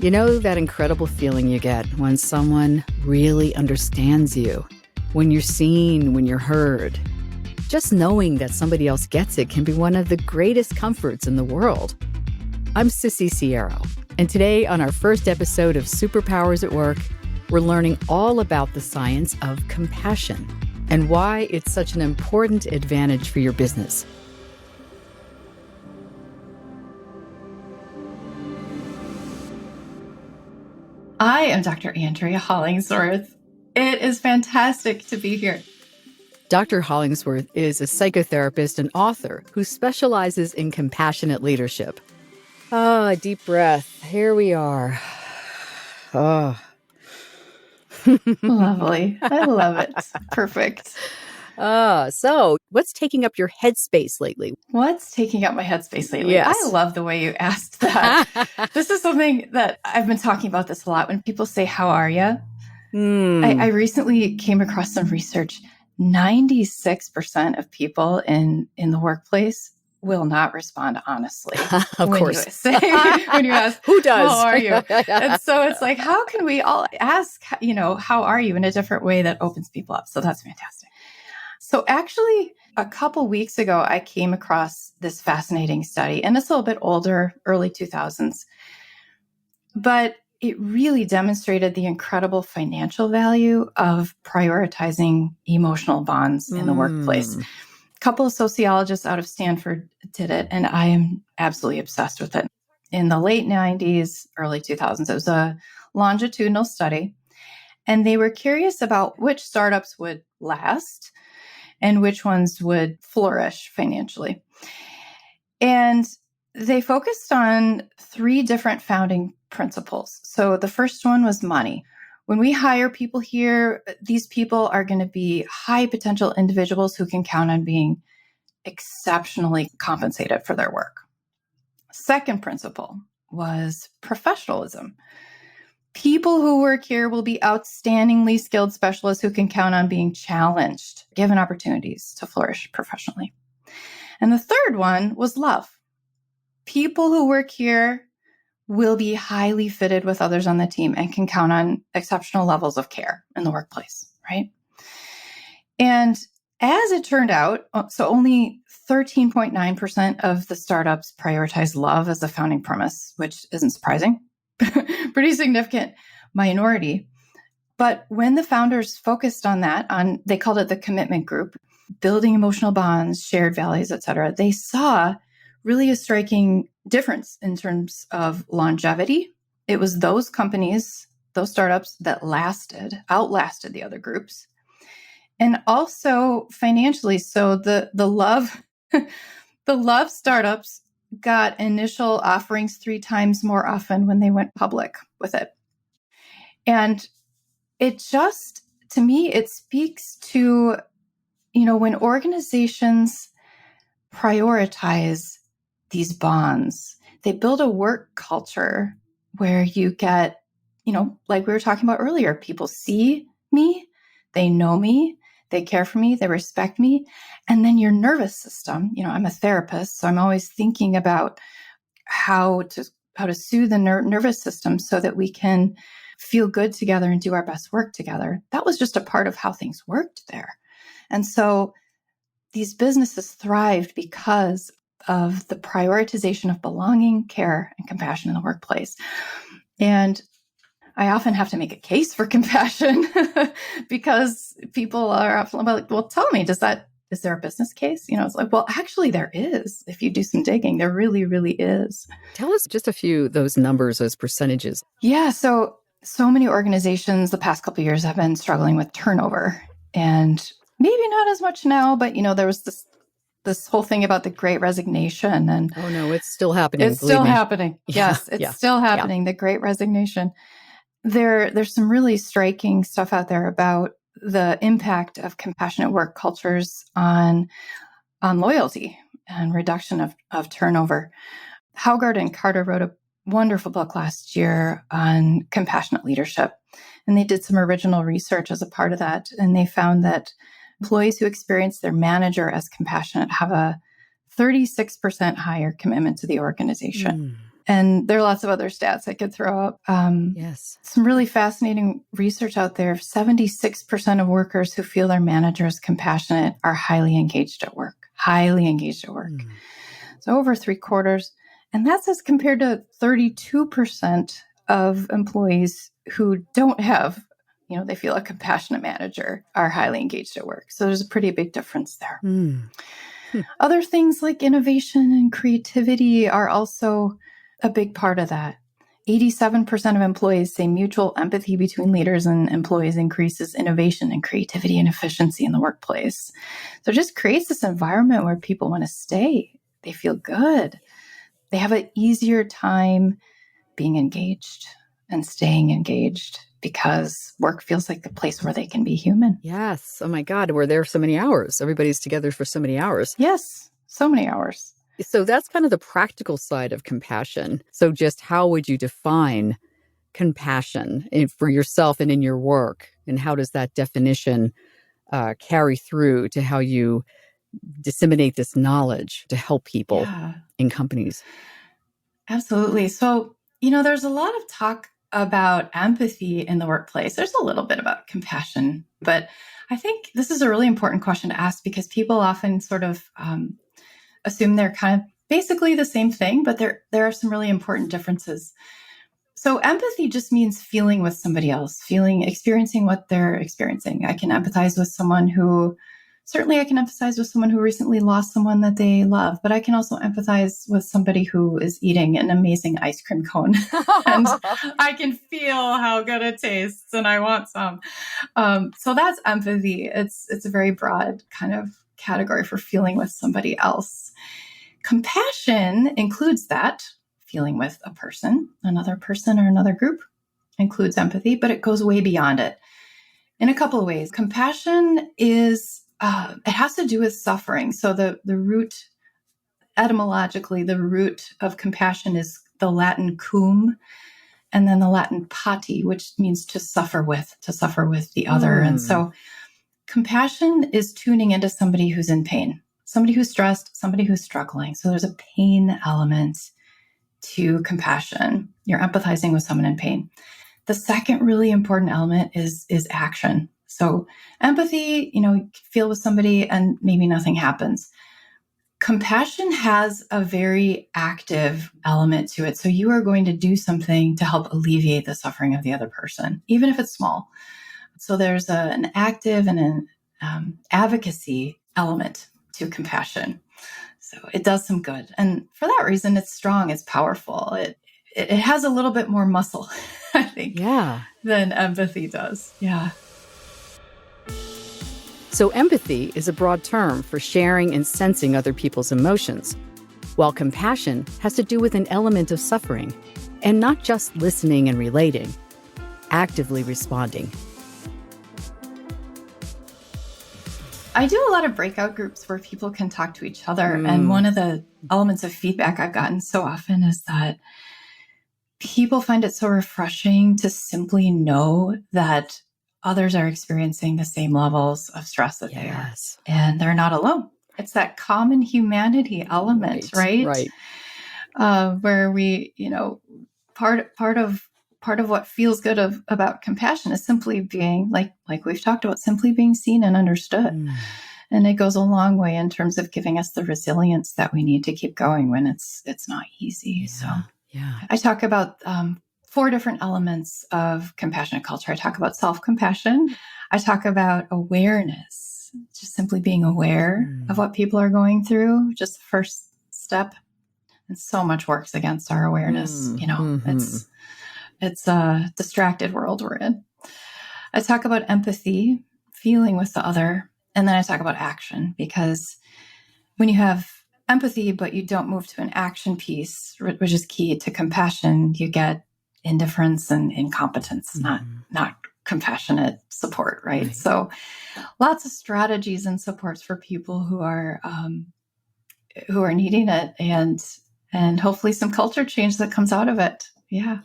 You know that incredible feeling you get when someone really understands you, when you're seen, when you're heard. Just knowing that somebody else gets it can be one of the greatest comforts in the world. I'm Sissy Siero, and today on our first episode of Superpowers at Work, we're learning all about the science of compassion and why it's such an important advantage for your business. I am Dr. Andrea Hollingsworth. It is fantastic to be here. Dr. Hollingsworth is a psychotherapist and author who specializes in compassionate leadership. A deep breath. Here we are. Lovely. I love it. Perfect. So what's taking up your headspace lately? What's taking up my headspace lately? Yes. I love the way you asked that. This is something that I've been talking about this a lot. When people say, how are you? I recently came across some research. 96% of people in the workplace will not respond honestly. Of course. When you ask, who does? How are you? And so it's like, how can we all ask, how are you in a different way that opens people up? So that's fantastic. So actually, a couple weeks ago, I came across this fascinating study, and it's a little bit older, early 2000s, but it really demonstrated the incredible financial value of prioritizing emotional bonds in the workplace. A couple of sociologists out of Stanford did it, and I am absolutely obsessed with it. In the late 90s, early 2000s, it was a longitudinal study, and they were curious about which startups would last and which ones would flourish financially. And they focused on three different founding principles. So the first one was money. When we hire people here, these people are going to be high potential individuals who can count on being exceptionally compensated for their work. Second principle was professionalism. People who work here will be outstandingly skilled specialists who can count on being challenged, given opportunities to flourish professionally. And the third one was love. People who work here will be highly fitted with others on the team and can count on exceptional levels of care in the workplace, right? And as it turned out, so only 13.9% of the startups prioritize love as a founding premise, which isn't surprising. Pretty significant minority. But when the founders focused on that, they called it the commitment group, building emotional bonds, shared values, et cetera, they saw really a striking difference in terms of longevity. It was those companies, those startups that outlasted the other groups. And also financially. So the love, the love startups got initial offerings 3 times more often when they went public with it. And it just, to me, it speaks to, when organizations prioritize these bonds, they build a work culture where you get, like we were talking about earlier, people see me, they know me, they care for me, they respect me. And then your nervous system, I'm a therapist, so I'm always thinking about how to soothe the nervous system so that we can feel good together and do our best work together. That was just a part of how things worked there. And so these businesses thrived because of the prioritization of belonging, care, and compassion in the workplace. And I often have to make a case for compassion because people are often like, well, tell me, is there a business case? It's like, well, actually there is. If you do some digging, there really, really is. Tell us just a few, those numbers, those percentages. Yeah. So many organizations the past couple of years have been struggling with turnover, and maybe not as much now, but there was this whole thing about the Great Resignation, and oh no, it's still happening. It's still happening. Yeah, yes, it's still happening. Yeah. The Great Resignation. There's some really striking stuff out there about the impact of compassionate work cultures on loyalty and reduction of turnover. Haugard and Carter wrote a wonderful book last year on compassionate leadership, and they did some original research as a part of that, and they found that employees who experience their manager as compassionate have a 36% higher commitment to the organization. And there are lots of other stats I could throw up. Yes. Some really fascinating research out there. 76% of workers who feel their manager is compassionate are highly engaged at work. Highly engaged at work. So over 3/4. And that's as compared to 32% of employees who don't have, they feel a compassionate manager are highly engaged at work. So there's a pretty big difference there. Other things like innovation and creativity are also a big part of that. 87% of employees say mutual empathy between leaders and employees increases innovation and creativity and efficiency in the workplace. So it just creates this environment where people want to stay. They feel good. They have an easier time being engaged and staying engaged because work feels like the place where they can be human. Yes. Oh my God. We're there so many hours. Everybody's together for so many hours. Yes. So many hours. So that's kind of the practical side of compassion. So just how would you define compassion for yourself and in your work? And how does that definition carry through to how you disseminate this knowledge to help people in companies? Absolutely. So, there's a lot of talk about empathy in the workplace. There's a little bit about compassion, but I think this is a really important question to ask because people often sort of assume they're kind of basically the same thing, but there are some really important differences. So empathy just means feeling with somebody else, experiencing what they're experiencing. I can empathize with someone who recently lost someone that they love, but I can also empathize with somebody who is eating an amazing ice cream cone and I can feel how good it tastes and I want some. So that's empathy. It's a very broad kind of category for feeling with somebody else. Compassion includes that, feeling with another person or another group includes empathy, but it goes way beyond it in a couple of ways. Compassion is, it has to do with suffering. So the root, etymologically, the root of compassion is the Latin cum, and then the Latin pati, which means to suffer with the other. And so compassion is tuning into somebody who's in pain, somebody who's stressed, somebody who's struggling. So there's a pain element to compassion. You're empathizing with someone in pain. The second really important element is action. So empathy, you feel with somebody and maybe nothing happens. Compassion has a very active element to it. So you are going to do something to help alleviate the suffering of the other person, even if it's small. So there's an active and an advocacy element to compassion. So it does some good. And for that reason, it's strong, it's powerful. It has a little bit more muscle, I think, than empathy does. Yeah. So empathy is a broad term for sharing and sensing other people's emotions, while compassion has to do with an element of suffering, and not just listening and relating, actively responding. I do a lot of breakout groups where people can talk to each other. And one of the elements of feedback I've gotten so often is that people find it so refreshing to simply know that others are experiencing the same levels of stress that they are. And they're not alone. It's that common humanity element, right? Where we, part of what feels good about compassion is simply being, like we've talked about, simply being seen and understood. And it goes a long way in terms of giving us the resilience that we need to keep going when it's not easy. I talk about 4 different elements of compassionate culture. I talk about self-compassion. I talk about awareness, just simply being aware of what people are going through, just the first step. And so much works against our awareness. It's a distracted world we're in. I talk about empathy, feeling with the other, and then I talk about action, because when you have empathy, but you don't move to an action piece, which is key to compassion, you get indifference and incompetence, not compassionate support, right? So lots of strategies and supports for people who are needing it, and hopefully some culture change that comes out of it. Yeah.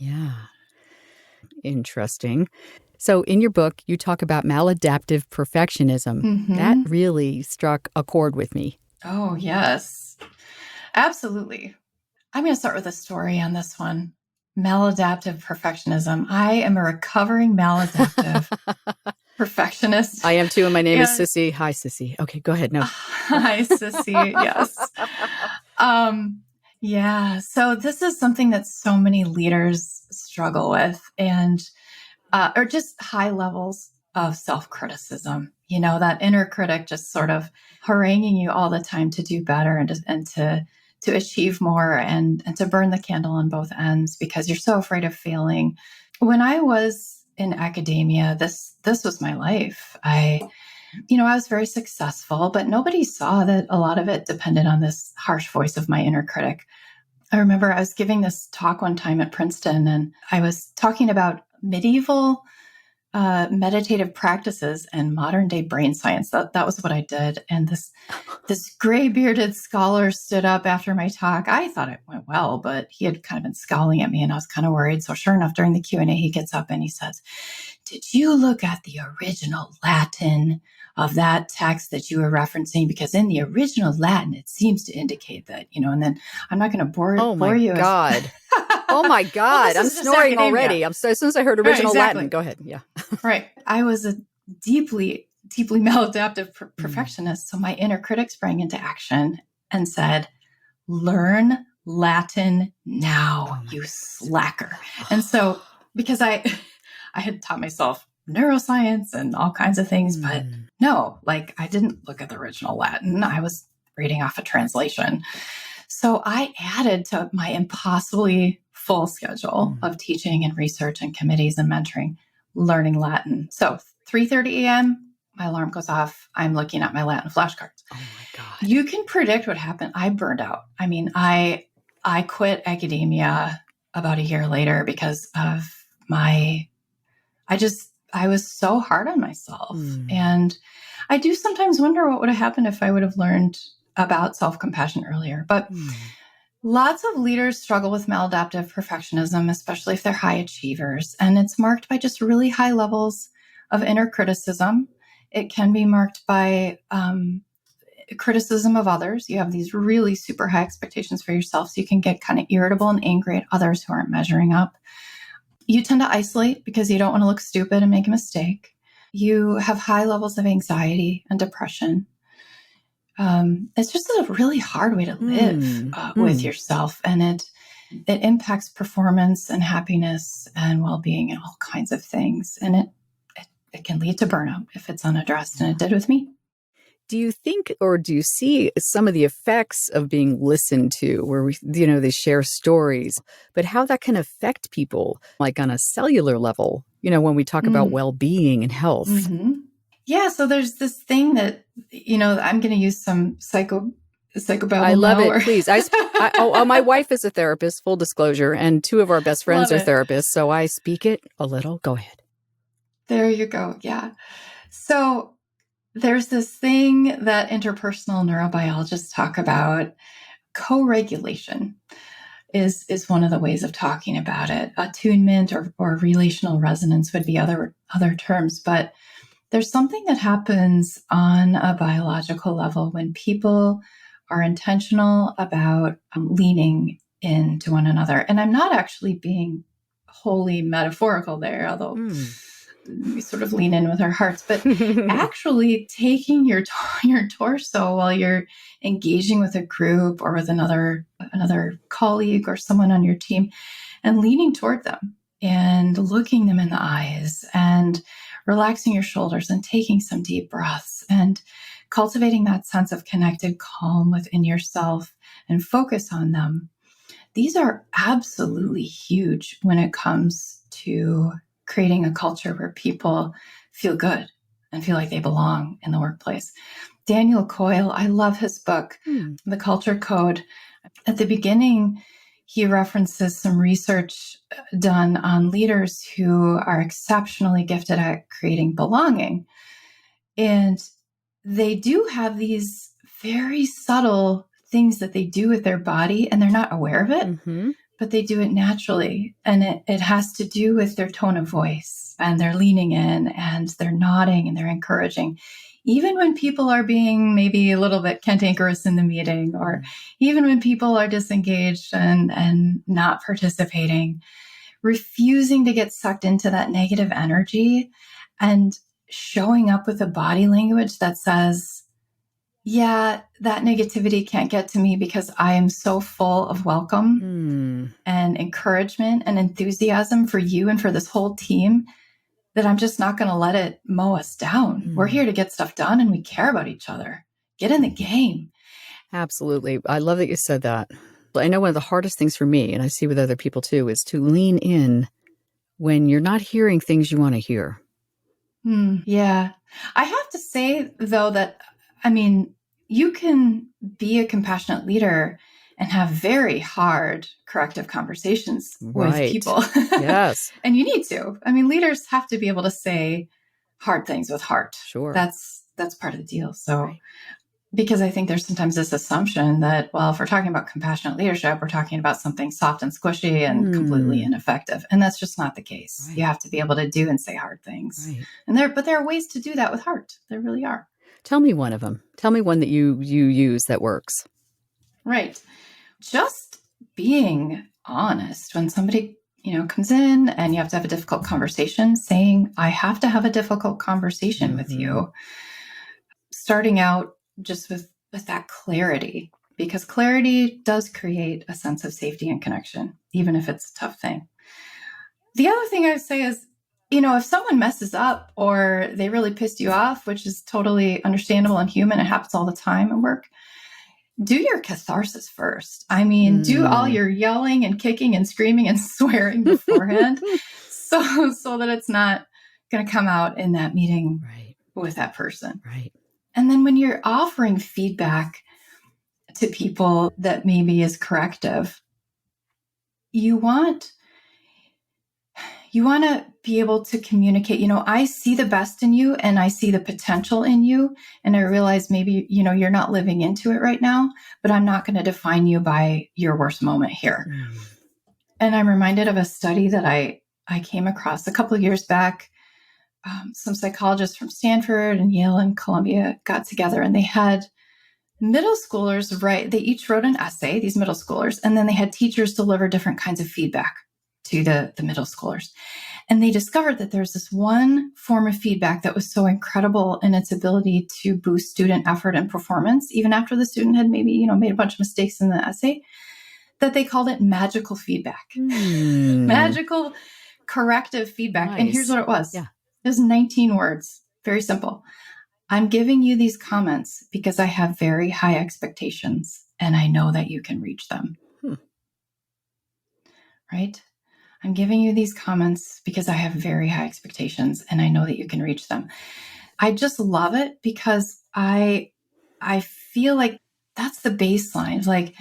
Interesting. So in your book, you talk about maladaptive perfectionism. That really struck a chord with me. Oh, yes, absolutely. I'm going to start with a story on this one. Maladaptive perfectionism. I am a recovering maladaptive perfectionist. I am too, and my name is And Sissy. Hi, Sissy. Okay, go ahead. No. hi, Sissy. Yes. Yeah. So this is something that so many leaders struggle with, and or just high levels of self-criticism. That inner critic just sort of haranguing you all the time to do better and to achieve more and to burn the candle on both ends because you're so afraid of failing. When I was in academia, this was my life. I was very successful, but nobody saw that a lot of it depended on this harsh voice of my inner critic. I remember I was giving this talk one time at Princeton, and I was talking about medieval meditative practices and modern day brain science. That was what I did. And this gray bearded scholar stood up after my talk. I thought it went well, but he had kind of been scowling at me, and I was kind of worried. So sure enough, during the Q&A, he gets up and he says, "Did you look at the original Latin of that text that you were referencing? Because in the original Latin, it seems to indicate that, and then I'm not going to bore you. Oh my God. Oh my God. Well, I'm snoring already. As soon as I heard original exactly. Latin, go ahead. Yeah. Right. I was a deeply maladaptive perfectionist. So my inner critic sprang into action and said, "Learn Latin now, you slacker." And so because I had taught myself neuroscience and all kinds of things, but no, like I didn't look at the original Latin. I was reading off a translation. So I added to my impossibly full schedule of teaching and research and committees and mentoring, learning Latin. So 3:30 a.m., my alarm goes off. I'm looking at my Latin flashcards. Oh my God. You can predict what happened. I burned out. I mean, I quit academia about a year later because of I was so hard on myself. And I do sometimes wonder what would have happened if I would have learned about self-compassion earlier. But lots of leaders struggle with maladaptive perfectionism, especially if they're high achievers. And it's marked by just really high levels of inner criticism. It can be marked by criticism of others. You have these really super high expectations for yourself, so you can get kind of irritable and angry at others who aren't measuring up. You tend to isolate because you don't want to look stupid and make a mistake. You have high levels of anxiety and depression. It's just a really hard way to live with yourself, and it impacts performance and happiness and well-being and all kinds of things. And it can lead to burnout if it's unaddressed, and it did with me. Do you think, or do you see some of the effects of being listened to where they share stories, but how that can affect people like on a cellular level, when we talk about well-being and health? Mm-hmm. Yeah. So there's this thing that, I'm going to use some psychobabble. I love it. Please. My wife is a therapist, full disclosure, and two of our best friends are therapists. So I speak it a little. Go ahead. There you go. Yeah. So there's this thing that interpersonal neurobiologists talk about. Co-regulation is one of the ways of talking about it. Attunement or relational resonance would be other terms, but there's something that happens on a biological level when people are intentional about leaning into one another. And I'm not actually being wholly metaphorical there, although we sort of lean in with our hearts, but actually taking your torso while you're engaging with a group or with another colleague or someone on your team and leaning toward them and looking them in the eyes and relaxing your shoulders and taking some deep breaths and cultivating that sense of connected calm within yourself and focus on them. These are absolutely huge when it comes to creating a culture where people feel good and feel like they belong in the workplace. Daniel Coyle, I love his book, The Culture Code. At the beginning, he references some research done on leaders who are exceptionally gifted at creating belonging. And they do have these very subtle things that they do with their body, and they're not aware of it. but they do it naturally. And it has to do with their tone of voice, and they're leaning in and they're nodding and they're encouraging. Even when people are being maybe a little bit cantankerous in the meeting, or even when people are disengaged and not participating, refusing to get sucked into that negative energy and showing up with a body language that says, yeah, that negativity can't get to me because I am so full of welcome and encouragement and enthusiasm for you and for this whole team that I'm just not going to let it mow us down. We're here to get stuff done and we care about each other. Get in the game. Absolutely. I love that you said that. I know one of the hardest things for me, and I see with other people too, is to lean in when you're not hearing things you want to hear. Yeah. I have to say, though, that, I mean, you can be a compassionate leader and have very hard corrective conversations with people. Yes. And you need to. I mean, leaders have to be able to say hard things with heart. Sure. That's part of the deal. So, because I think there's sometimes this assumption that, well, if we're talking about compassionate leadership, we're talking about something soft and squishy and completely ineffective. And that's just not the case. Right. You have to be able to do and say hard things. Right. But there are ways to do that with heart. There really are. Tell me one of them. Tell me one that you use that works. Right. Just being honest when somebody, comes in and you have to have a difficult conversation, saying, I have to have a difficult conversation with you. Starting out just with that clarity, because clarity does create a sense of safety and connection, even if it's a tough thing. The other thing I would say is, if someone messes up or they really pissed you off, which is totally understandable and human, it happens all the time at work, do your catharsis first. I mean, do all your yelling and kicking and screaming and swearing beforehand so that it's not going to come out in that meeting with that person. Right. And then when you're offering feedback to people that maybe is corrective, you want to be able to communicate, I see the best in you and I see the potential in you. And I realize maybe, you're not living into it right now, but I'm not going to define you by your worst moment here. And I'm reminded of a study that I came across a couple of years back. Some psychologists from Stanford and Yale and Columbia got together and they had middle schoolers write, they each wrote an essay, these middle schoolers, and then they had teachers deliver different kinds of feedback to the middle schoolers. And they discovered that there's this one form of feedback that was so incredible in its ability to boost student effort and performance, even after the student had maybe, made a bunch of mistakes in the essay, that they called it magical feedback. Magical corrective feedback. Nice. And here's what it was. Yeah. It was 19 words. Very simple. I'm giving you these comments because I have very high expectations and I know that you can reach them. Right? I'm giving you these comments because I have very high expectations and I know that you can reach them. I just love it because I feel like that's the baseline. Like,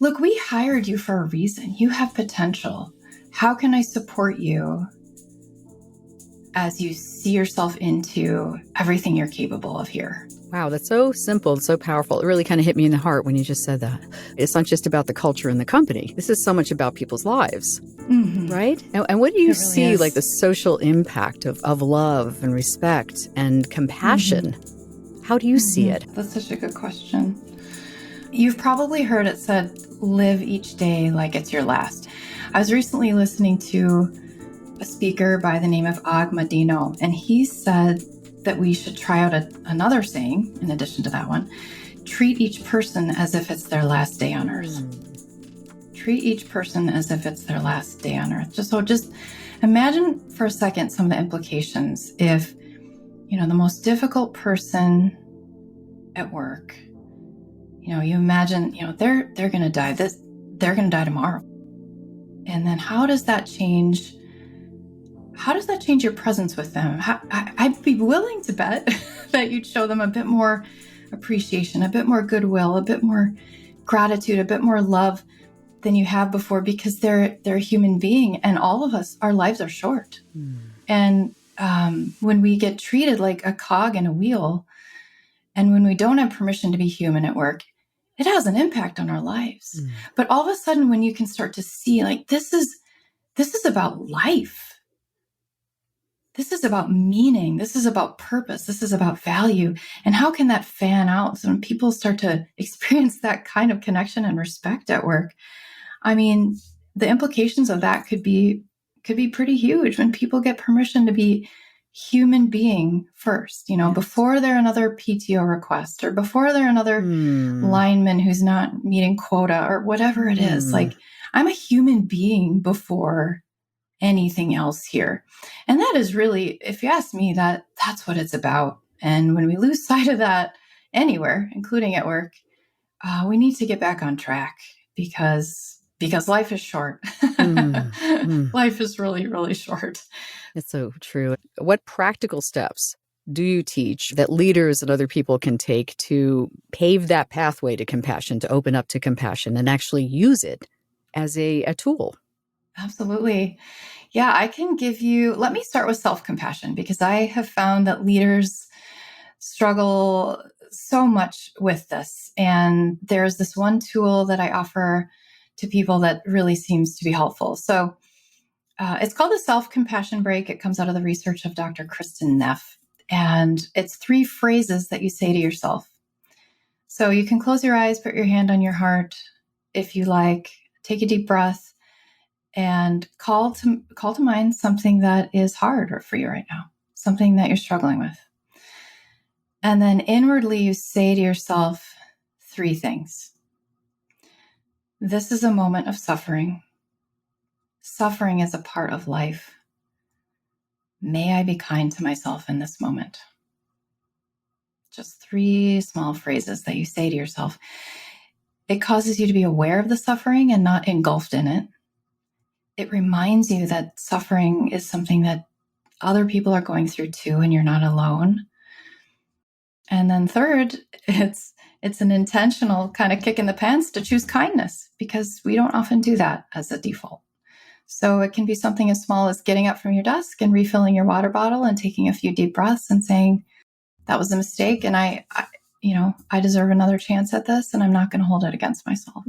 look, we hired you for a reason. You have potential. How can I support you as you see yourself into everything you're capable of here? Wow, that's so simple and so powerful. It really kind of hit me in the heart when you just said that. It's not just about the culture in the company. This is so much about people's lives, right? And what do you see, like the social impact of love and respect and compassion? How do you see it? That's such a good question. You've probably heard it said, live each day like it's your last. I was recently listening to a speaker by the name of Og Madino, and he said that we should try out another saying, in addition to that one, treat each person as if it's their last day on earth. Treat each person as if it's their last day on earth. Just imagine for a second some of the implications if, the most difficult person at work, you imagine, they're going to die. They're going to die tomorrow. And then how does that change your presence with them? I'd be willing to bet that you'd show them a bit more appreciation, a bit more goodwill, a bit more gratitude, a bit more love than you have before, because they're a human being, and all of us, our lives are short. And when we get treated like a cog in a wheel, and when we don't have permission to be human at work, it has an impact on our lives. Mm. But all of a sudden, when you can start to see, like, this is about life. This is about meaning. This is about purpose. This is about value. And how can that fan out? So when people start to experience that kind of connection and respect at work, I mean, the implications of that could be pretty huge when people get permission to be human being first, Yes. before they're another PTO request or before they're another lineman who's not meeting quota or whatever it is. Like, I'm a human being before anything else here. And that is really, if you ask me, that's what it's about. And when we lose sight of that anywhere, including at work, we need to get back on track because life is short. Life is really, really short. It's so true. What practical steps do you teach that leaders and other people can take to pave that pathway to compassion, to open up to compassion and actually use it as a tool? Absolutely. Yeah, I can give you, let me start with self-compassion, because I have found that leaders struggle so much with this. And there's this one tool that I offer to people that really seems to be helpful. So it's called the self-compassion break. It comes out of the research of Dr. Kristen Neff. And it's 3 phrases that you say to yourself. So you can close your eyes, put your hand on your heart if you like, take a deep breath, and call to mind something that is hard for you right now, something that you're struggling with. And then inwardly you say to yourself 3 things. This is a moment of suffering. Suffering is a part of life. May I be kind to myself in this moment. Just 3 small phrases that you say to yourself. It causes you to be aware of the suffering and not engulfed in it. It reminds you that suffering is something that other people are going through too, and you're not alone. And then third, it's an intentional kind of kick in the pants to choose kindness, because we don't often do that as a default. So it can be something as small as getting up from your desk and refilling your water bottle and taking a few deep breaths and saying, that was a mistake, and I deserve another chance at this, and I'm not going to hold it against myself.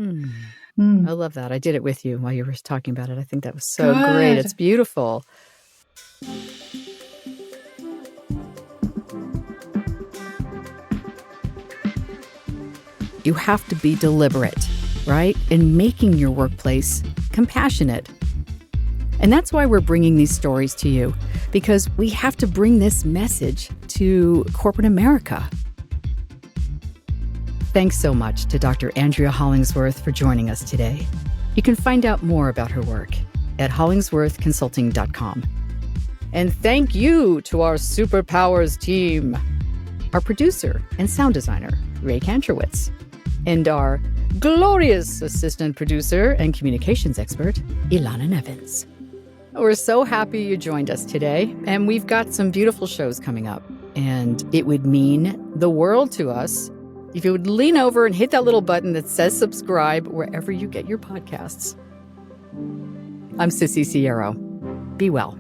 I love that. I did it with you while you were talking about it. I think that was so great. It's beautiful. You have to be deliberate, right, in making your workplace compassionate. And that's why we're bringing these stories to you, because we have to bring this message to corporate America. Thanks so much to Dr. Andrea Hollingsworth for joining us today. You can find out more about her work at hollingsworthconsulting.com. And thank you to our Superpowers team, our producer and sound designer, Ray Kantrowitz, and our glorious assistant producer and communications expert, Ilana Nevins. We're so happy you joined us today, and we've got some beautiful shows coming up. And it would mean the world to us if you would lean over and hit that little button that says subscribe wherever you get your podcasts. I'm Sissy Siero. Be well.